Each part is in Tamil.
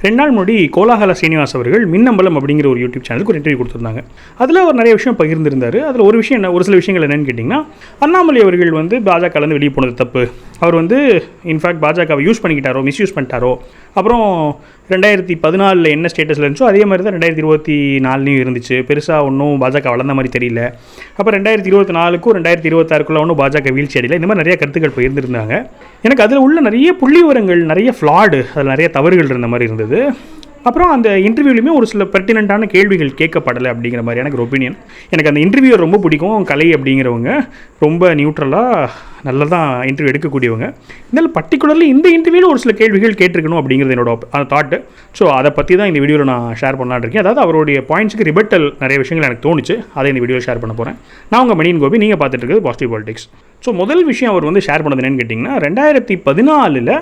2 நாள் முன்னாடி கோலாகல ஸ்ரீனிவாஸ் அவர்கள் மின்னம்பலம் அப்படிங்கிற ஒரு யூடியூப் சேனலுக்கு ஒரு இன்டர்வியூ கொடுத்துருந்தாங்க. அதில் அவர் நிறைய விஷயம் பகிர்ந்திருந்தார். அதில் ஒரு விஷயம் ஒரு சில விஷயங்கள் என்னென்னு கேட்டிங்கன்னா, அண்ணாமலை அவர்கள் வந்து பாஜகலேருந்து வெளியே போனது தப்பு, அவர் வந்து இன்ஃபேக்ட் பாஜகவை யூஸ் பண்ணிக்கிட்டாரோ, மிஸ்யூஸ் பண்ணிட்டாரோ, அப்புறம் 2014 என்ன ஸ்டேட்டஸில் இருந்துச்சோ அதே மாதிரி தான் 2024 இருந்துச்சு. பெருசாக ஒன்றும் பாஜக வளர்ந்த மாதிரி தெரியல. அப்போ 2024க்கும் 2026க்குள்ள ஒன்றும் பாஜக வீழ்ச்சி அடையல. இந்த மாதிரி நிறைய கருத்துக்கள் பகிர்ந்துருந்தாங்க. எனக்கு அதில் உள்ள நிறைய புள்ளி விவரங்கள், நிறைய ஃப்ளாடு, அதில் நிறைய தவறுகள் இருந்த மாதிரி இருந்தது. அப்புறம் அந்த இன்டர்வியூலையுமே ஒரு சில பெர்டினென்ட்டான கேள்விகள் கேட்கப்படலை அப்படிங்கிற மாதிரி எனக்கு ஒரு ஒப்பீனியன். எனக்கு அந்த இன்டர்வியூ ரொம்ப பிடிக்கும். கலை அப்படிங்கிறவங்க ரொம்ப நியூட்ரலாக நல்லா தான் இன்டர்வியூ எடுக்கக்கூடியவங்க. இதனால் பர்டிகுலர்லி இந்த இன்டர்வியூவில் ஒரு சில கேள்விகள் கேட்டிருக்கணும் அப்படிங்கிறது என்னோட தாட்டு. ஸோ அதை பற்றி தான் இந்த வீடியோவில் நான் ஷேர் பண்ணலான்னு இருக்கேன். அதாவது அவருடைய பாயிண்ட்ஸுக்கு ரிபட்டல் நிறைய விஷயங்கள் எனக்கு தோணுச்சு. அதை இந்த வீடியோவில் ஷேர் பண்ண போகிறேன். நான் உங்கள் மணியன் கோபி, நீங்கள் பார்த்துட்டு இருக்கிறது பாசிட்டிவ் பாலிடிக்ஸ். ஸோ முதல் விஷயம் அவர் வந்து ஷேர் பண்ணது என்னென்னு கேட்டிங்கன்னா, 2014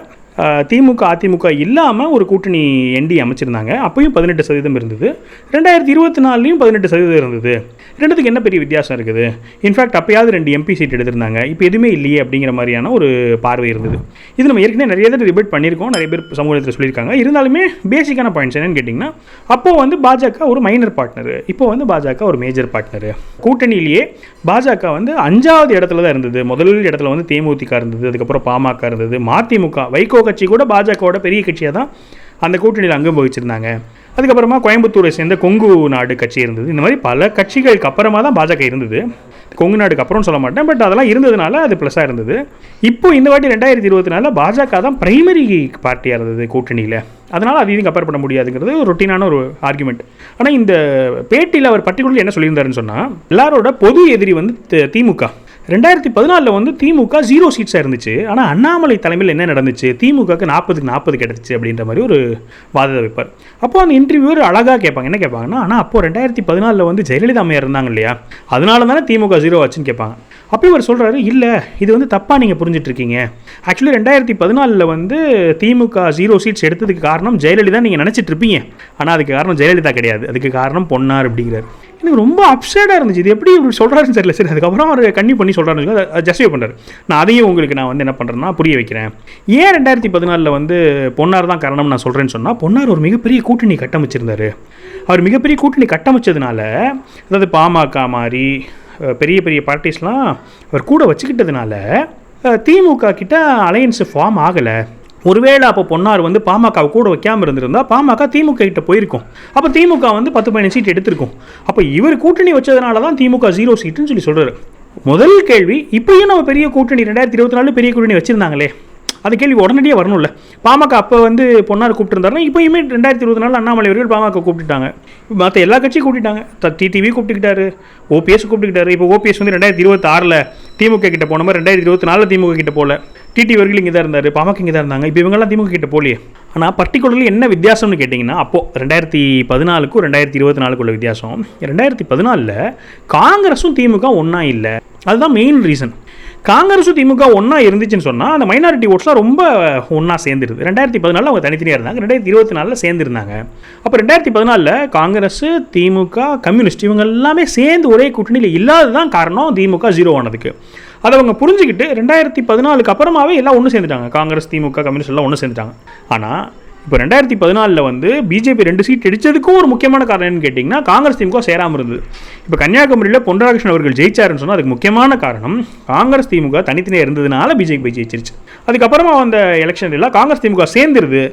திமுக அதிமுக இல்லாமல் ஒரு கூட்டணி என்டி அமைச்சிருந்தாங்க. அப்போயும் 18% இருந்தது. 2024லையும் 18% இருந்தது. ரெண்டுத்துக்கு என்ன பெரிய வித்தியாசம் இருக்குது? இன்ஃபேக்ட் அப்போயாவது 2 எம்பி சீட் எடுத்திருந்தாங்க, இப்போ எதுவுமே இல்லையே அப்படிங்கிற மாதிரியான ஒரு பார்வை இருந்தது. இது நம்ம ஏற்கனவே நிறைய தடவை டிபேட் பண்ணியிருக்கோம், நிறைய பேர் சமூகத்தில் சொல்லியிருக்காங்க. இருந்தாலுமே பேசிக்கான பாயிண்ட்ஸ் என்னென்னு கேட்டிங்கன்னா, அப்போது வந்து பாஜக ஒரு மைனர் பார்ட்னர், இப்போ வந்து பாஜக ஒரு மேஜர் பார்ட்னர். கூட்டணியிலேயே பாஜக வந்து 5வது இடத்துல தான் இருந்தது. முதல் இடத்துல வந்து தேமுதிக இருந்தது, அதுக்கப்புறம் பாமக இருந்தது, மதிமுக வைகோ கட்சி கூட பாஜகவோட பெரிய கட்சியாக தான் அந்த கூட்டணியில் அங்கம் வகிச்சிருந்தாங்க. அதுக்கப்புறமா கோயம்புத்தூரை சேர்ந்த கொங்கு நாடு கட்சி இருந்தது. இந்த மாதிரி பல கட்சிகளுக்கு அப்புறமா தான் பாஜக இருந்தது. கொங்கு நாடுக்கு அப்புறம் சொல்ல மாட்டேன், பட் அதெல்லாம் இருந்ததுனால அது ப்ளஸ்ஸாக இருந்தது. இப்போ இந்த வாட்டி 2024 பாஜக தான் பிரைமரி பார்ட்டியாக இருந்தது கூட்டணியில். அதனால் அது இதுவும் கம்பேர் பண்ண முடியாதுங்கிறது ஒரு ரொட்டீனான ஒரு ஆர்குமெண்ட். ஆனால் இந்த பேட்டியில் அவர் பர்டிகுலர் என்ன சொல்லியிருந்தாருன்னு சொன்னால், எல்லாரோட பொது எதிரி வந்து திமுக. 2014 வந்து திமுக 0 சீட்ஸாக இருந்துச்சு. ஆனால் அண்ணாமலை தலைமையில் என்ன நடந்துச்சு, திமுகக்கு 40-40 கிடச்சிச்சு அப்படின்ற மாதிரி ஒரு வாதத்தை வைப்பார். அப்போது அந்த இன்டர்வியூவர் அழகாக கேட்பாங்க. என்ன கேட்பாங்கன்னா, ஆனால் அப்போது 2014 வந்து ஜெயலலிதா அம்மையார் இருந்தாங்க இல்லையா, அதனால தானே திமுக 0 ஆச்சுன்னு கேட்பாங்க. அப்போ இவர் சொல்கிறாரு, இல்லை இது வந்து தப்பாக நீங்கள் புரிஞ்சிட்ருக்கீங்க. ஆக்சுவலி 2014 வந்து திமுக 0 சீட்ஸ் எடுத்ததுக்கு காரணம் ஜெயலலிதா நீங்கள் நினச்சிட்டு இருப்பீங்க. ஆனால் அதுக்கு காரணம் ஜெயலலிதா கிடையாது, அதுக்கு காரணம் பொன்னார் அப்படிங்கிறார். எனக்கு ரொம்ப அப்சைடாக இருந்துச்சு. இது எப்படி இப்படி சொல்கிறாருன்னு தெரியல. சரி, அதுக்கப்புறம் அவர் கன்னியூ பண்ணி சொல்கிறாருன்னு அதை ஜஸ்டிஃபை பண்ணுறாரு. நான் அதையும் உங்களுக்கு நான் வந்து என்ன பண்ணுறேன்னா புரிய வைக்கிறேன். ஏன் 2014 வந்து பொன்னார் தான் காரணம் நான் சொல்கிறேன்னு சொன்னால், பொன்னார் ஒரு மிகப்பெரிய கூட்டணி கட்டமைச்சிருந்தார். அவர் மிகப்பெரிய கூட்டணி கட்டமைச்சதுனால, அதாவது பாமக மாதிரி பெரிய பெரிய பார்ட்டிஸ்லாம் அவர் கூட வச்சுக்கிட்டதுனால திமுக கிட்ட அலையன்ஸு ஃபார்ம் ஆகலை. ஒருவேளை அப்போ பொன்னார் வந்து பாமகவை கூட வைக்காமல் இருந்திருந்தால் பாமக திமுக கிட்ட போயிருக்கும். அப்போ திமுக வந்து 10-15 சீட் எடுத்திருக்கும். அப்போ இவர் கூட்டணி வச்சதுனால தான் திமுக 0 சீட்டுன்னு சொல்லி சொல்கிறார். முதல் கேள்வி, இப்போயும் நம்ம பெரிய கூட்டணி 2024 பெரிய கூட்டணி வச்சுருந்தாங்களே, அது கேள்வி உடனடியாக வரணும்ல. பாமக அப்போ வந்து பொன்னார் கூப்பிட்டுருந்தாருன்னா இப்போயுமே 2024 அண்ணாமலை அவர்கள் பாமக கூப்பிட்டுட்டாங்க. மற்ற எல்லா கட்சியும் கூப்பிட்டுட்டாங்க. TTV கூப்பிட்டுக்கிட்டாரு, OPS கூப்பிட்டுக்கிட்டாரு. இப்போ ஓபிஎஸ் வந்து 2026 திமுக கிட்ட போன மாதிரி 2024 திமுக கிட்ட போகல. டிடிவி அவர்கள் இங்கே தான் இருந்தார், பாமக இங்கே தான் இருந்தாங்க. இப்போ இவங்கெல்லாம் திமுக கிட்ட போகலையே. ஆனால் பர்டிகுலர்லி என்ன வித்தியாசம்னு கேட்டிங்கன்னா, அப்போது 2014க்கும் 2024 வித்தியாசம். 2014 காங்கிரஸும் திமுக ஒன்றா இல்லை. அதுதான் மெயின் ரீசன். காங்கிரஸும் திமுக ஒன்றா இருந்துச்சுன்னு சொன்னால் அந்த மைனாரிட்டி ஓட்ஸ்லாம் ரொம்ப ஒன்றா சேர்ந்துருது. 2014 அவங்க தனித்தனியாக இருந்தாங்க, 2024 சேர்ந்துருந்தாங்க. அப்போ 2014 காங்கிரஸ், திமுக, கம்யூனிஸ்ட் இவங்க எல்லாமே சேர்ந்து ஒரே கூட்டணியில் இல்லாததான் காரணம் திமுக 0 ஆனதுக்கு. அதை அவங்க புரிஞ்சுக்கிட்டு 2014 அப்புறமாவே எல்லாம் ஒன்று சேர்ந்துட்டாங்க. காங்கிரஸ், திமுக, கம்யூனிஸ்ட் எல்லாம் ஒன்று சேர்ந்துட்டாங்க. ஆனால் இப்போ 2014 வந்து பிஜேபி 2 சீட் அடித்ததுக்கும் ஒரு முக்கியமான காரணம் என்னன்னு கேட்டிங்கன்னா, காங்கிரஸ் திமுக சேராமல் இருந்தது. இப்போ கன்னியாகுமரியில் பொன் ராதாகிருஷ்ணன் அவர்கள் ஜெயிச்சாருன்னு சொன்னால் அதுக்கு முக்கியமான காரணம் காங்கிரஸ் திமுக தனித்தனியாக இருந்ததுனால பிஜேபி ஜெயிச்சிருச்சு. அதுக்கப்புறமா வந்த எலெக்ஷன் எல்லாம் காங்கிரஸ் திமுக சேர்ந்துருது,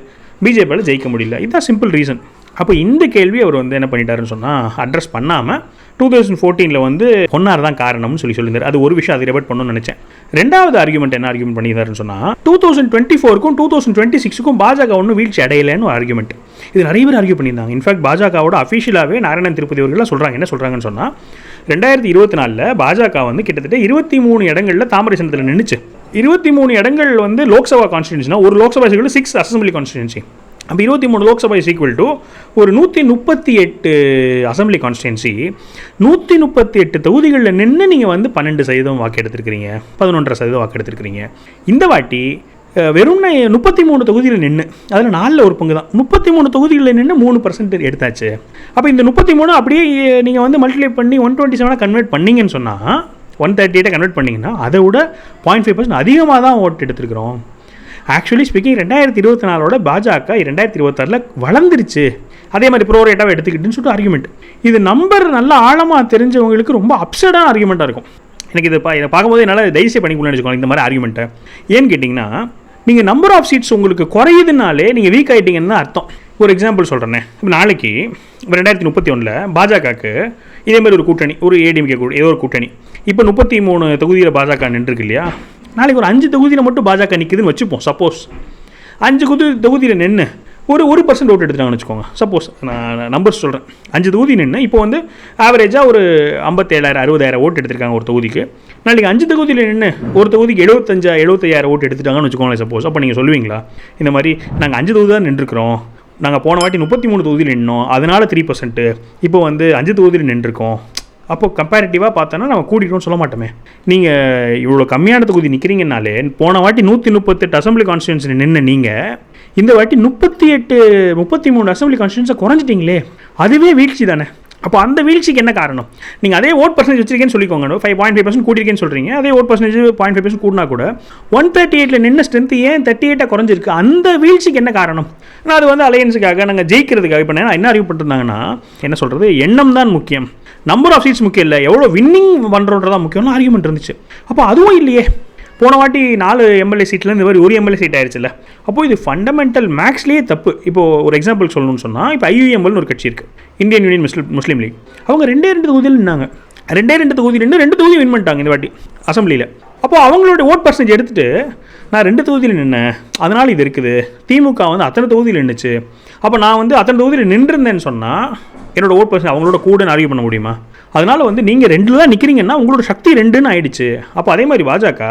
பிஜேபியால் ஜெயிக்க முடியல. இதுதான் சிம்பிள் ரீசன். அப்போ இந்த கேள்வி அவர் வந்து என்ன பண்ணிட்டாருன்னு சொன்னால் அட்ரஸ் பண்ணாமல் 2014 வந்து பொன்னார் தான் காரணம்னு சொல்லியிருந்தார். அது ஒரு விஷயம், அதை ரிபட் பண்ணணும்னு நினச்சேன். ரெண்டாவது ஆர்குமெண்ட் என்ன ஆர்குமெண்ட் பண்ணியிருந்தாருன்னு சொன்னால், 2024க்கும் 2026க்கும் பாஜக ஒன்றும் வீழ்ச்சி அடையலைன்னு ஒரு ஆர்குமெண்ட். இது நிறைய பேர் ஆர்கியூ பண்ணியிருந்தாங்க. இன்ஃபேக்ட் பாஜகவோட அஃபிஷியலாகவே நாராயணன் திருப்பதி அவர்கள்லாம் சொல்கிறாங்க. என்ன சொல்கிறாங்கன்னு சொன்னால், 2024 பாஜக வந்து கிட்டத்தட்ட 23 இடங்களில் தாமரை சின்னத்தில் நின்றுச்சு. 23 இடங்கள் வந்து லோக்சபா கான்ஸ்டிடுவன்சினா, ஒரு லோக்சபா 6 அசம்பிளி கான்ஸ்டிடுவன்சி. அப்போ 23 லோக்சபா இஸ் ஈக்குவல் டு ஒரு 138 அசம்பிளி கான்ஸ்டிடுவன்சி. 138 தொகுதிகளில் நின்று நீங்கள் வந்து 12% வாக்கு எடுத்துருக்கிறீங்க, 11.5% வாக்கு எடுத்துருக்கிறீங்க. இந்த வாட்டி வெறும் 33 தொகுதியில் நின்று, அதில் 4 ஒரு பங்கு தான், 33 தொகுதிகளில் நின்று 3% எடுத்தாச்சு. அப்போ இந்த 33 அப்படியே நீங்கள் வந்து மல்டிப்ளை பண்ணி 127 கன்வெர்ட் பண்ணிங்கன்னு சொன்னால், 138 கன்வெர்ட் பண்ணிங்கன்னா அதை விட 0.5% அதிகமாக தான் ஓட்டு எடுத்துருக்குறோம். ஆக்சுவலி ஸ்பீக்கிங் 2024 பாஜக 2026 வளர்ந்துருச்சு, அதே மாதிரி ப்ரோரேட்டாக எடுத்துக்கிட்டுன்னு சொல்லிட்டு ஆர்குமெண்ட். இது நம்பர் நல்லா ஆழமாக தெரிஞ்சவங்களுக்கு ரொம்ப அப்செட்டான ஆர்குமெண்ட்டாக இருக்கும். எனக்கு இதை பார்க்கும்போது என்னால் தயவுசெய்து பண்ணிக்கணும்னு நினச்சிக்கோங்க இந்த மாதிரி ஆர்குமெண்ட்டை. ஏன்னு கேட்டிங்கன்னா, நீங்கள் நம்பர் ஆஃப் சீட்ஸ் உங்களுக்கு குறையுதுனாலே நீங்கள் வீக் ஆகிட்டீங்கன்னு அர்த்தம். ஒரு எக்ஸாம்பிள் சொல்கிறேன்னே, இப்போ நாளைக்கு 2031 பாஜகவுக்கு இதே மாதிரி ஒரு கூட்டணி, ஒரு ஏடிஎம்கே ஏதோ ஒரு கூட்டணி, இப்போ 33 தொகுதியில் பாஜக நின்றுருக்கு இல்லையா, நாளைக்கு ஒரு 5 தொகுதியில் மட்டும் பாஜக நிற்குதுன்னு வச்சுப்போம். சப்போஸ் 5 தொகுதியில் நின்று ஒரு 1% ஓட்டு எடுத்துட்டாங்கன்னு வச்சுக்கோங்க. சப்போஸ் நான் நம்பர்ஸ் சொல்கிறேன். 5 தொகுதி நின்று இப்போ வந்து ஆவரேஜாக ஒரு 57,000 60,000 ஓட்டு எடுத்திருக்காங்க ஒரு தொகுதிக்கு. நாளைக்கு 5 தொகுதியில் நின்று ஒரு தொகுதிக்கு 75,000 ஓட்டு எடுத்துட்டாங்கன்னு வச்சுக்கோங்களேன் சப்போஸ். அப்போ நீங்கள் சொல்லுவீங்களா இந்த மாதிரி நாங்கள் 5 தொகுதி தான் நின்றுருக்கிறோம், நாங்கள் போன வாட்டி 33 தொகுதியில் நின்னோம், அதனால் 3%, இப்போ வந்து 5 தொகுதியில் நின்றுருக்கோம், அப்போ கம்பேரிட்டிவாக பார்த்தோன்னா நம்ம கூட்டிகிட்டோம்னு சொல்ல மாட்டோமே. நீங்கள் இவ்வளோ கம்மியான தொகுதி நிற்கிறீங்கனாலே, போன வாட்டி 138 அசம்பிளி கான்ஸ்டியூன்சி நின்று நீங்கள் இந்த வாட்டி 33 அசம்பிளி கான்ஸ்டியூன்ஸை குறைஞ்சிட்டிங்களே, அதுவே வீழ்ச்சி தானே. அப்போ அந்த வீழ்ச்சிக்கு என்ன காரணம்? நீங்கள் அதே ஓட் பர்சன்டேஜ் வச்சிருக்கேன்னு சொல்லிக்கோங்க, 5.5% கூட்டிருக்கேன்னு சொல்கிறீங்க, அதே ஓட் பர்சன்டேஜ் 0.5% கூட்டினா கூட 138 நின்று ஸ்ட்ரென்த் ஏன் 38 குறைஞ்சிருக்கு? அந்த வீழ்ச்சிக்கு என்ன காரணம்? நான் அது வந்து அலையன்ஸுக்காக நாங்கள் ஜெயிக்கிறதுக்காக இப்போ என்ன அறிவு பண்ணிருந்தாங்கன்னா, என்ன சொல்கிறது, எண்ணம் தான் முக்கியம், நம்பர் ஆஃப் சீட்ஸ் முக்கியம் இல்லை, எவ்வளோ வின்னிங் பண்ணுறோன்றதான் முக்கியம்னு ஆர்குமெண்ட் இருந்துச்சு. அப்போ அதுவும் இல்லையே. போன வாட்டி 4 எம்எல்ஏ சீட்டில் இந்த மாதிரி 1 எம்எல்ஏ சீட் ஆயிடுச்சுல்ல. அப்போது இது ஃபண்டமெண்டல் மேக்ஸ்லேயே தப்பு. இப்போது ஒரு எக்ஸாம்பிள் சொல்லணும்னு சொன்னால், இப்போ IUMLனு ஒரு கட்சி இருக்குது, இந்தியன் யூனியன் முஸ்லீம் லீக். அவங்க 2 தொகுதியில் நின்னாங்க, 2 தொகுதியில் நின்று 2 தொகுதி வின் பண்ணிட்டாங்க இந்த வாட்டி அசம்பிளியில். அப்போது அவங்களோட ஓட் பர்சன்டேஜ் எடுத்துகிட்டு நான் 2 தொகுதியில் நின்னேன், அதனால் இது இருக்குது, திமுக வந்து அத்தனை தொகுதியில் நின்றுச்சு, அப்போ நான் வந்து அத்தனை தொகுதியில் நின்றுருந்தேன்னு சொன்னால் என்னோடய ஓட் பர்சன்ட் அவங்களோட கூடன்னு ஆர்கியூ பண்ண முடியுமா? அதனால் வந்து நீங்கள் 2 தான் நிற்கிறீங்கன்னா உங்களோட சக்தி 2ன்னு ஆயிடுச்சு. அப்போ அதே மாதிரி பாஜக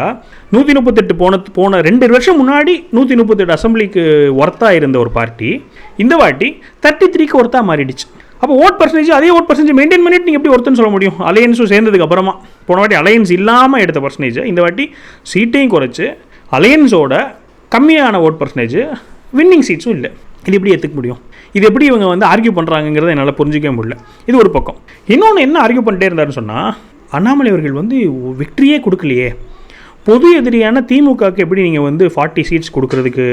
138 போன 2 வருஷம் முன்னாடி 138 அசம்பிளிக்கு ஒர்த்தாக இருந்த ஒரு பார்ட்டி இந்த வாட்டி 33க்கு ஒர்த்தாக மாறிடுச்சு. அப்போ ஓட் பர்சன்டேஜ் அதே ஓட் பர்சன்டேஜ் மெயின்டைன் பண்ணிட்டு நீங்கள் எப்படி ஒருத்தன்னு சொல்ல முடியும்? அலையன்ஸும் சேர்ந்ததுக்கு அப்புறமா போன வாட்டி அலையன்ஸ் இல்லாமல் எடுத்த பர்சன்டேஜ் இந்த வாட்டி சீட்டையும் குறைச்சி அலையன்ஸோட கம்மியான ஓட் பர்சன்டேஜ், வின்னிங் சீட்ஸும் இல்லை. இது எப்படி ஏற்றுக்க முடியும்? இது எப்படி இவங்க வந்து ஆர்கியூ பண்ணுறாங்கிறத என்னால் புரிஞ்சிக்கவே முடியல. இது ஒரு பக்கம். இன்னொன்று என்ன ஆர்கியூ பண்ணிட்டே இருந்தாருன்னு சொன்னால், அண்ணாமலை அவர்கள் வந்து விக்ட்ரியே கொடுக்கலையே, பொது எதிரியான திமுகவுக்கு எப்படி நீங்கள் வந்து 40 சீட்ஸ் கொடுக்கறதுக்கு,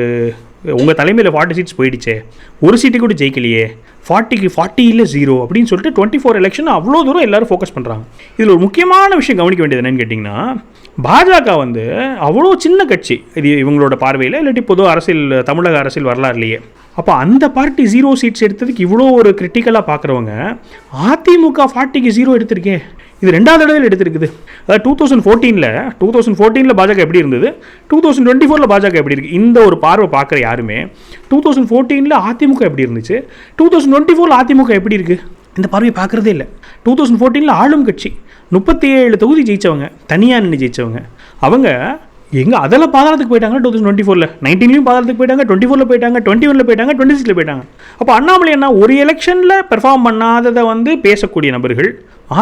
உங்கள் தலைமையில் 40 சீட்ஸ் போயிடுச்சே, ஒரு சீட்டு கூட ஜெயிக்கலையே, 40க்கு 40 இல்லை 0 அப்படின்னு சொல்லிட்டு 24 எலெக்ஷன் அவ்வளோ தூரம் எல்லோரும் ஃபோக்கஸ் பண்ணுறாங்க. இதில் ஒரு முக்கியமான விஷயம் கவனிக்க வேண்டியது என்னன்னு கேட்டிங்கன்னா, பாஜக வந்து அவ்வளோ சின்ன கட்சி இது இவங்களோட பார்வையில், இல்லாட்டி பொது அரசியல் தமிழக அரசியல் வரலாறுலையே. அப்போ அந்த பார்ட்டி 0 சீட்ஸ் எடுத்ததுக்கு இவ்வளோ ஒரு கிரிட்டிக்கலாக பார்க்குறவங்க, அதிமுக 40க்கு 0 எடுத்திருக்கே, இது 2வது தடவை எடுத்திருக்குது. அதாவது 2014 பாஜக எப்படி இருந்தது, 2024 பாஜக எப்படி இருக்குது, இந்த ஒரு பார்வை பார்க்குற யாருமே 2014 அதிமுக எப்படி இருந்துச்சு, 2024 அதிமுக எப்படி இருக்குது, இந்த பார்வையை பார்க்குறதே இல்லை. 2014 ஆளும் கட்சி 37 தொகுதி ஜெயித்தவங்க, தனியாக நின்று ஜெயித்தவங்க, அவங்க எங்கே அதெல்லாம் பாதாளத்துக்கு போயிட்டாங்க. 2024 19லையும் பாதாளத்துக்கு போயிட்டாங்க, 24 போயிட்டாங்க, 21 போயிட்டாங்க, 26 போயிட்டாங்க. அப்போ அண்ணாமலை என்ன ஒரு எலெக்ஷனில் பெர்ஃபார்ம் பண்ணாததை வந்து பேசக்கூடிய நபர்கள்,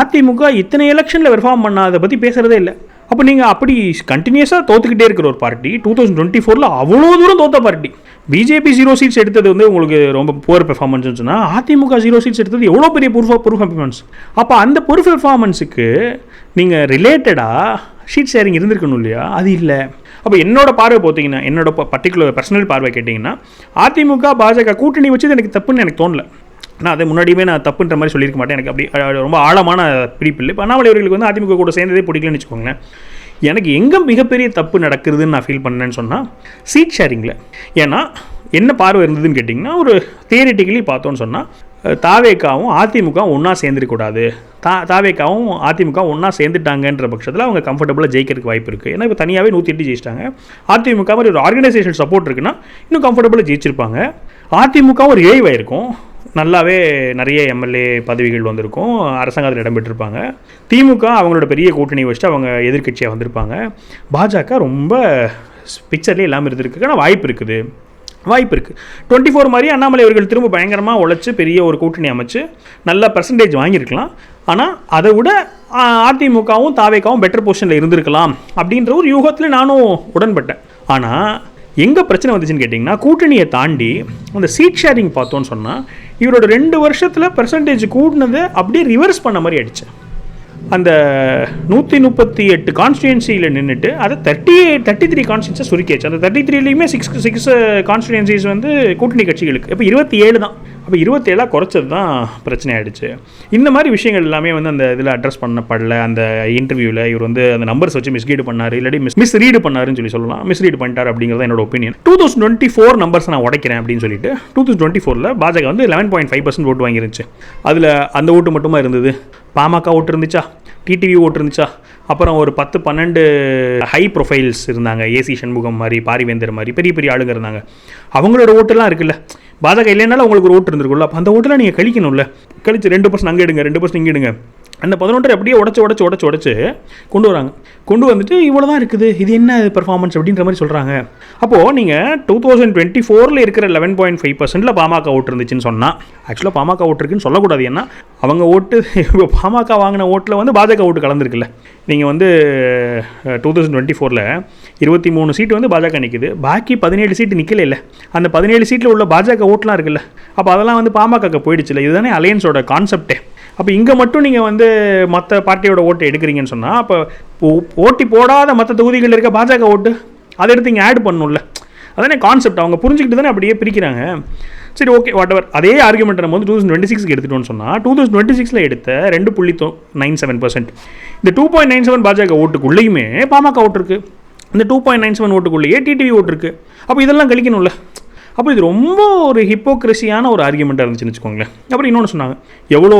அதிமுக இத்தனை எலெக்ஷனில் பெர்ஃபார்ம் பண்ணாததை பற்றி பேசுகிறதே இல்லை. அப்போ நீங்கள் அப்படி கண்டினியூஸாக தோற்றுக்கிட்டே இருக்கிற ஒரு பார்ட்டி 2024 அவ்வளோ தூரம் தோற்ற பார்ட்டி, பிஜேபி 0 சீட்ஸ் எடுத்தது வந்து உங்களுக்கு ரொம்ப புவர் பெர்ஃபார்மன்ஸ்னு சொன்னால், அதிமுக 0 சீட்ஸ் எடுத்தது எவ்வளோ பெரிய பொறு பெர்ஃபார்மன்ஸ். அப்போ அந்த பொறு பெர்ஃபார்மன்ஸுக்கு நீங்கள் ரிலேட்டடாக ஷீட் ஷேரிங் இருந்திருக்கணும் இல்லையா? அது இல்லை. அப்போ என்னோட பார்வை பார்த்தீங்கன்னா, என்னோட பர்டிகுலர் பர்சனல் பார்வை கேட்டிங்கன்னா, அதிமுக பாஜக கூட்டணி வச்சது எனக்கு தப்புன்னு எனக்கு தோணலை. நான் அதை முன்னாடியுமே நான் தப்புன்ற மாதிரி சொல்லியிருக்க மாட்டேன். எனக்கு அப்படி ரொம்ப ஆழமான பிடிப்பு இல்லை. இப்போ அண்ணாமலை அவர்களுக்கு வந்து அதிமுக கூட சேர்ந்ததே பிடிக்கலன்னு வச்சுக்கோங்களேன். எனக்கு எங்கே மிகப்பெரிய தப்பு நடக்குதுன்னு நான் ஃபீல் பண்ணேன்னு சொன்னால் சீட் ஷேரிங்கில். ஏன்னா என்ன பார்வை இருந்ததுன்னு கேட்டிங்கன்னா, ஒரு தியரிட்டிக்கலி பார்த்தோன்னு சொன்னால், தாவேக்காவும் அதிமுகவும் ஒன்றா சேர்ந்துருக்கூடாது, தாவேக்காவும் அதிமுக ஒன்றா சேர்ந்துட்டாங்கன்ற பட்சத்தில் அவங்க கம்ஃபர்டபுளாக ஜெயிக்கிறதுக்கு வாய்ப்பு இருக்குது. ஏன்னா இப்போ தனியாகவே 108 ஜெயிச்சிட்டாங்க. அதிமுக மாதிரி ஒரு ஆர்கனைசேஷன் சப்போர்ட் இருக்குன்னா இன்னும் கம்ஃபர்டபுளாக ஜெயிச்சிருப்பாங்க. அதிமுக ஒரு இழைவாயிருக்கும், நல்லாவே நிறைய எம்எல்ஏ பதவிகள் வந்திருக்கும், அரசாங்கத்தில் இடம்பெற்றிருப்பாங்க. திமுக அவங்களோட பெரிய கூட்டணி வச்சுட்டு அவங்க எதிர்கட்சியாக வந்திருப்பாங்க. பாஜக ரொம்ப பிக்சர்லேயே இல்லாமல் இருந்திருக்குன்னா வாய்ப்பு இருக்குது. 24 மாதிரி அண்ணாமலை அவர்கள் திரும்ப பயங்கரமாக உழைச்சி பெரிய ஒரு கூட்டணி அமைச்சு நல்ல பர்சன்டேஜ் வாங்கியிருக்கலாம். ஆனால் அதை விட அதிமுகவும் தாவேக்காவும் பெட்டர் பொசிஷனில் இருந்திருக்கலாம் அப்படின்ற ஒரு யூகத்தில் நானும் உடன்பட்டேன். ஆனால் எங்கே பிரச்சனை வந்துச்சுன்னு கேட்டிங்கன்னா, கூட்டணியை தாண்டி அந்த சீட் ஷேரிங் பார்த்தோன்னு சொன்னால், இவரோட 2 வருஷத்தில் பர்சன்டேஜ் கூட்டினதை அப்படியே ரிவர்ஸ் பண்ண மாதிரி ஆயிடுச்சு. அந்த 138 கான்ஸ்டிடுவன்சியில் நின்றுட்டு அதை 33 கான்ஸ்டிடுவன்சியாக சுருக்கியாச்சு. அந்த 33லையுமே 6 கான்ஸ்டிடுவன்சிஸ் வந்து கூட்டணி கட்சிகளுக்கு. இப்போ 27 தான். அப்போ 27 குறைச்சது தான் பிரச்சனை ஆகிடுச்சு. இந்த மாதிரி விஷயங்கள் எல்லாமே வந்து அந்த இதில் அட்ரஸ் பண்ணப்படல. அந்த இன்டர்வியூவில் இவர் வந்து அந்த நம்பர்ஸ் வச்சு மிஸ்கீடு பண்ணார், இல்லாட்டி மிஸ்ரீடு பண்ணாருன்னு சொல்லலாம். மிஸ்ரீடு பண்ணிட்டார் அப்படிங்கிறது என்னோட ஒப்பீனியன். 2024 நம்பர்ஸ் நான் உடைக்கிறேன் அப்படின்னு சொல்லிட்டு 2024 பாஜக வந்து 11.5% ஓட்டு வாங்கிருந்துச்சு. அதில் அந்த ஓட்டு மட்டுமா இருந்தது? பாமக ஓட்டு இருந்துச்சா, டிடிவி ஓட்டு இருந்துச்சா, அப்புறம் ஒரு 10-12 ஹை ப்ரொஃபைல்ஸ் இருந்தாங்க. ஏசி சண்முகம் மாதிரி, பாரிவேந்தர் மாதிரி பெரிய பெரிய ஆளுங்க இருந்தாங்க. அவங்களோட ஓட்டெல்லாம் இருக்குல்ல. பாஜக இல்லைனாலும் உங்களுக்கு ஒரு ஓட்டு இருந்திருக்குல்ல. அப்போ அந்த ஓட்டெல்லாம் நீங்கள் கழிக்கணும்ல. கழிச்சு 2% அங்கே எடுங்க, 2% இங்கே எடுங்க. அந்த 11 அப்படியே உடச்சு கொண்டு வராங்க. கொண்டு வந்துட்டு இவ்வளோ தான் இருக்குது, இது என்ன பெர்ஃபார்மன்ஸ் அப்படின்ற மாதிரி சொல்கிறாங்க. அப்போது நீங்கள் 2024 இருக்கிற 11.5%ல் பாமக ஓட்டு இருந்துச்சுன்னு சொன்னால், ஆக்சுவலாக பாமக ஓட்டு இருக்குன்னு சொல்லக்கூடாது. ஏன்னா அவங்க ஓட்டு பாமக வாங்கின ஓட்டில் வந்து பாஜக ஓட்டு கலந்துருக்குல்ல. நீங்கள் வந்து 2024 23 சீட்டு வந்து பாஜக நிற்குது, பாக்கி 17 சீட்டு நிற்கல இல்லை. அந்த 17 சீட்டில் உள்ள பாஜக ஓட்டெலாம் இருக்குல்ல. அப்போ அதெல்லாம் வந்து பாமக போயிடுச்சுல்ல. இதுதானே அலையன்ஸோட கான்செப்டே. அப்போ இங்கே மட்டும் நீங்கள் வந்து மற்ற பார்ட்டியோட ஓட்டை எடுக்கிறீங்கன்னு சொன்னால், அப்போ போட்டி போடாத மற்ற தொகுதிகளில் இருக்க பாஜக ஓட்டு அதை எடுத்து இங்கே ஆட் பண்ணணும்ல. அதானே கான்செப்ட். அவங்க புரிஞ்சுக்கிட்டு தானே அப்படியே பிரிக்கிறாங்க. சரி, ஓகே, வாட் எவர். அதே ஆர்குமெண்ட் நம்ம வந்து 2026 எடுத்துட்டோம்னு சொன்னால், 2026 எடுத்த 2.97%, இந்த 2.97 பாஜக ஓட்டுக்குள்ளேயுமே பாமக ஓட்டு இருக்குது. இந்த 2.97 ஓட்டுக்குள்ளேயே டிடிவி ஓட்டு இருக்குது. அப்போ இதெல்லாம் கழிக்கணும்ல. அப்போ இது ரொம்ப ஒரு ஹிப்போக்ரஸியான ஒரு ஆர்குமெண்ட்டாக இருந்துச்சுன்னு வச்சுக்கோங்களேன். அப்புறம் இன்னொன்று சொன்னாங்க, எவ்வளோ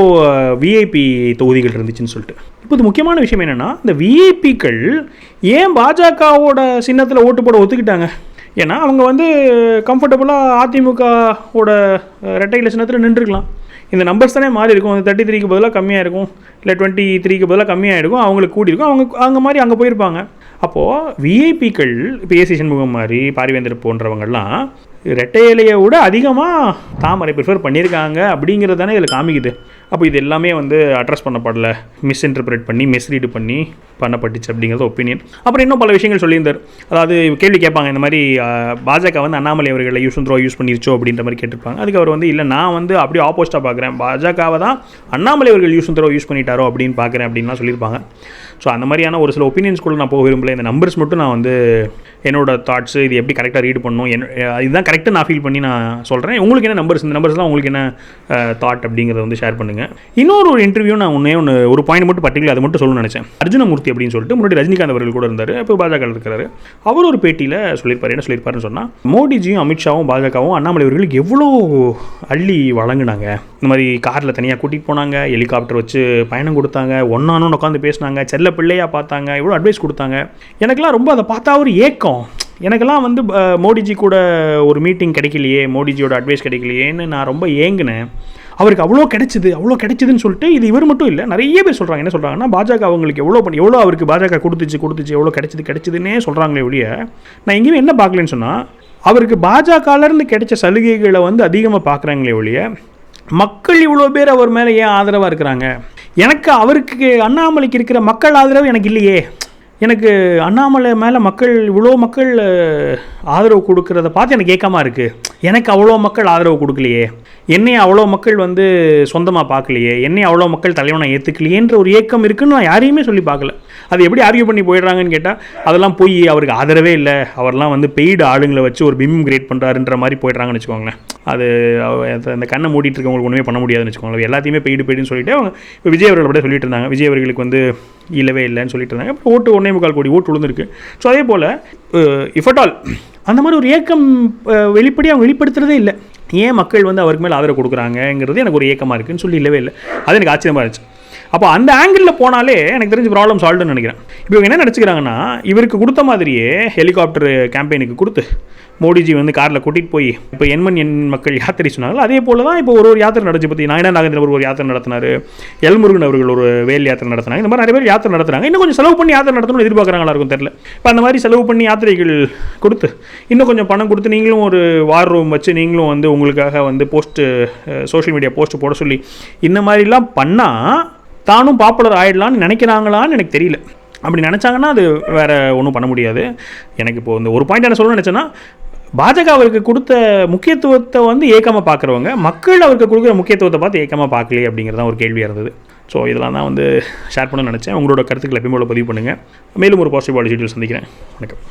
விஐபி தொகுதிகள் இருந்துச்சுன்னு சொல்லிட்டு. இப்போ இது முக்கியமான விஷயம் என்னென்னா, இந்த விஐபிக்கள் ஏன் பாஜகவோட சின்னத்தில் ஓட்டு போட ஒத்துக்கிட்டாங்க? ஏன்னா அவங்க வந்து கம்ஃபர்டபுளாக அதிமுகவோட ரெட்டை சின்னத்தில் நின்றுருக்கலாம். இந்த நம்பர்ஸ் தானே மாறி இருக்கும். 33க்கு பதிலாக கம்மியாக இருக்கும், இல்லை 23க்கு பதிலாக கம்மியாக இருக்கும், அவங்களுக்கு கூடி இருக்கும். அவங்க மாதிரி அங்கே போயிருப்பாங்க. அப்போது விஐபிக்கள் இப்போ ஏசி சண்முகம் மாதிரி, பாரிவேந்தர் போன்றவங்கள்லாம் ரெட்டை இலையை விட அதிகமாக தாமரை ப்ரிஃபர் பண்ணியிருக்காங்க அப்படிங்கிறது தானே இதில் காமிக்குது. அப்போ இது எல்லாமே வந்து அட்ரஸ் பண்ணப்படலை, மிஸ்இன்டர்பிரேட் பண்ணி மிஸ்ரீடு பண்ணி பண்ணப்பட்டுச்சு அப்படிங்கிறது ஒப்பீனியன். அப்புறம் இன்னும் பல விஷயங்கள் சொல்லியிருந்தார். அதாவது கேள்வி கேட்பாங்க, இந்த மாதிரி பாஜக வந்து அண்ணாமலை அவர்களை யூஸ் பண்ணிருச்சோ அப்படின்ற மாதிரி கேட்டிருப்பாங்க. அதுக்கு அவர் வந்து, இல்லை நான் வந்து அப்படியே ஆப்போசிட்டாக பார்க்குறேன், பாஜகவை தான் அண்ணாமலை அவர்கள் யூஸ் பண்ணிட்டாரோ அப்படின்னு பார்க்குறேன் அப்படின்லாம் சொல்லியிருப்பாங்க. ஸோ அந்த மாதிரியான ஒரு சில ஒப்பீனியன்ஸ் கூட நான் போக விரும்பல. இந்த நம்பர்ஸ் மட்டும் நான் வந்து என்னோட தாட்ஸ், இது எப்படி கரெக்டாக ரீட் பண்ணணும், இதுதான் கரெக்டாக நான் ஃபீல் பண்ணி நான் சொல்கிறேன். உங்களுக்கு என்ன நம்பர்ஸ், இந்த நம்பர்ஸ்லாம் உங்களுக்கு என்ன தாட் அப்படிங்கிறத வந்து ஷேர் பண்ணுங்கள். இன்னொரு இன்டர்வியூ நான் ஒரு பாயிண்ட் மட்டும் பர்டிகுலர் அதை மட்டும் சொல்லணும்னு நினச்சேன். அர்ஜுனமூர்த்தி அப்படின்னு சொல்லிட்டு முன்னாடி ரஜினிகாந்த் அவர்கள் கூட இருந்தார், இப்போ பாஜக இருக்கிறாரு. அவர் ஒரு பேட்டியில் சொல்லியிருப்பார். என்ன சொல்லியிருப்பாருன்னு சொன்னால், மோடிஜியும் அமித்ஷாவும் பாஜகவும் அண்ணாமலை அவர்களுக்கு எவ்வளோ அள்ளி வழங்கினாங்க. இந்த மாதிரி காரில் தனியாக கூட்டிகிட்டு போனாங்க, ஹெலிகாப்டர் வச்சு பயணம் கொடுத்தாங்க, ஒன்னானு உட்காந்து பேசினாங்க, செல்ல பிள்ளையாக பார்த்தாங்க, எவ்வளோ அட்வைஸ் கொடுத்தாங்க. எனக்கெல்லாம் ரொம்ப அதை பார்த்தா ஒரு ஏக்கம். எனக்கெல்லாம் வந்து மோடிஜி கூட ஒரு மீட்டிங் கிடைக்கலையே, மோடிஜியோட அட்வைஸ் கிடைக்கலையேன்னு நான் ரொம்ப ஏங்கினேன். அவருக்கு அவ்வளோ கிடைச்சிதுன்னு சொல்லிட்டு இது இவர் மட்டும் இல்லை, நிறைய பேர் சொல்கிறாங்க. என்ன சொல்கிறாங்கன்னா, பாஜக அவங்களுக்கு எவ்வளோ அவருக்கு பாஜக கொடுத்துச்சு எவ்வளோ கிடைச்சிதுன்னே சொல்கிறாங்களே ஒழிய, நான் எங்கேயுமே என்ன பார்க்கலன்னு சொன்னால், அவருக்கு பாஜகலேருந்து கிடைச்ச சலுகைகளை வந்து அதிகமாக பார்க்குறாங்களே ஒழிய, மக்கள் இவ்வளோ பேர் அவர் மேலே ஏன் ஆதரவாக இருக்கிறாங்க? எனக்கு அவருக்கு அண்ணாமலைக்கு இருக்கிற மக்கள் ஆதரவு எனக்கு இல்லையே. எனக்கு அண்ணாமலை மேலே இவ்வளோ மக்கள் ஆதரவு கொடுக்குறத பார்த்து எனக்கு ஏக்கமாக இருக்குது. எனக்கு அவ்வளோ மக்கள் ஆதரவு கொடுக்கலையே, என்னையும் அவ்வளோ மக்கள் வந்து சொந்தமாக பார்க்கலையே, என்னையும் அவ்வளோ மக்கள் தலைவனை ஏற்றுக்கலையேன்ற ஒரு ஏக்கம் இருக்குன்னு நான் யாரையுமே சொல்லி பார்க்கல. அது எப்படி ஆர்கியூ பண்ணி போயிடுறாங்கன்னு கேட்டால், அதெல்லாம் போய் அவருக்கு ஆதரவே இல்லை, அவர்லாம் வந்து பெய்டு ஆளுங்களை வச்சு ஒரு பிம் கிரியேட் பண்ணுறாருன்ற மாதிரி போயிடுறாங்கன்னு வச்சுக்கோங்களேன். அது அந்த கண்ணை மூடிட்டு இருக்கவங்களுக்கு ஒன்றுமே பண்ண முடியாதுன்னு வச்சுக்கோங்களேன். எல்லாத்தையுமே பெய்டுன்னு சொல்லிட்டு அவங்க இப்போ விஜய் அவர்கள் அப்படியே சொல்லிட்டு இருந்தாங்க. விஜய் அவர்களுக்கு வந்து இல்லவே இல்லைன்னு சொல்லிட்டு இருந்தாங்க. இப்போ ஓட்டு 1.25 கோடி ஓட்டு விழுந்துருக்கு. ஸோ அதே போல் இஃப் அட் ஆல் அந்த மாதிரி ஒரு ஏக்கம் அவங்க வெளிப்படுத்துறதே இல்லை. ஏன் மக்கள் வந்து அவருக்கு மேலே ஆதரவு கொடுக்குறாங்கங்கிறது எனக்கு ஒரு ஏக்கமாக இருக்குன்னு சொல்லி இல்லவே இல்லை. அது எனக்கு ஆச்சரியமாக இருந்துச்சு. அப்போ அந்த ஆங்கிளில் போனாலே எனக்கு தெரிஞ்ச ப்ராப்ளம் சால்வ்டுன்னு நினைக்கிறேன். இப்போ இவங்க என்ன நினச்சிக்கிறாங்கன்னா, இவருக்கு கொடுத்த மாதிரியே ஹெலிகாப்டர் கேம்பெயினுக்கு கொடுத்து மோடிஜி வந்து காரில் கூட்டிகிட்டு போய் இப்போ என் மக்கள் யாத்திரை சொன்னாங்க. அதே போல் தான் இப்போ ஒரு யாத்திரை நடந்துச்சு. பற்றி நாயனா நாகேந்திரன் அவர் ஒரு யாத்திரை நடத்தினார், எல்முருகன் அவர்கள் ஒரு வேல் யாத்திரை நடத்தினாங்க. இந்த மாதிரி நிறைய பேர் யாத்திரை நடத்துகிறாங்க. இன்னும் கொஞ்சம் செலவு பண்ணி யாத்திரை நடத்தணும்னு எதிர்பார்க்குறாங்களா இருக்கும் தெரியல. இப்போ அந்த மாதிரி செலவு பண்ணி யாத்திரைகள் கொடுத்து இன்னும் கொஞ்சம் பணம் கொடுத்து நீங்களும் ஒரு வார் ரூம் வச்சு நீங்களும் வந்து உங்களுக்காக வந்து சோஷியல் மீடியா போஸ்ட் போட சொல்லி இந்த மாதிரிலாம் பண்ணால் தானும் பாப்புலர் ஆகிடலான்னு நினைக்கிறாங்களான்னு எனக்கு தெரியல. அப்படி நினச்சாங்கன்னா அது வேறு ஒன்றும் பண்ண முடியாது. எனக்கு இப்போ இந்த ஒரு பாயிண்ட் என்ன சொல்லணும்னு நினச்சேன்னா, பாஜக அவருக்கு கொடுத்த முக்கியத்துவத்தை வந்து ஏக்கமாக பார்க்குறவங்க மக்கள் அவருக்கு கொடுக்குற முக்கியத்துவத்தை பார்த்து ஏக்கமாக பார்க்கலையே அப்படிங்கிறது தான் ஒரு கேள்வியாக இருந்தது. ஸோ இதெல்லாம் தான் வந்து ஷேர் பண்ணணும்னு நினச்சேன். உங்களோட கருத்துக்களை எப்பயும் போல பதிவு பண்ணுங்கள். மேலும் ஒரு பாசிட்டிவ் பாலிசி சந்திக்கிறேன். வணக்கம்.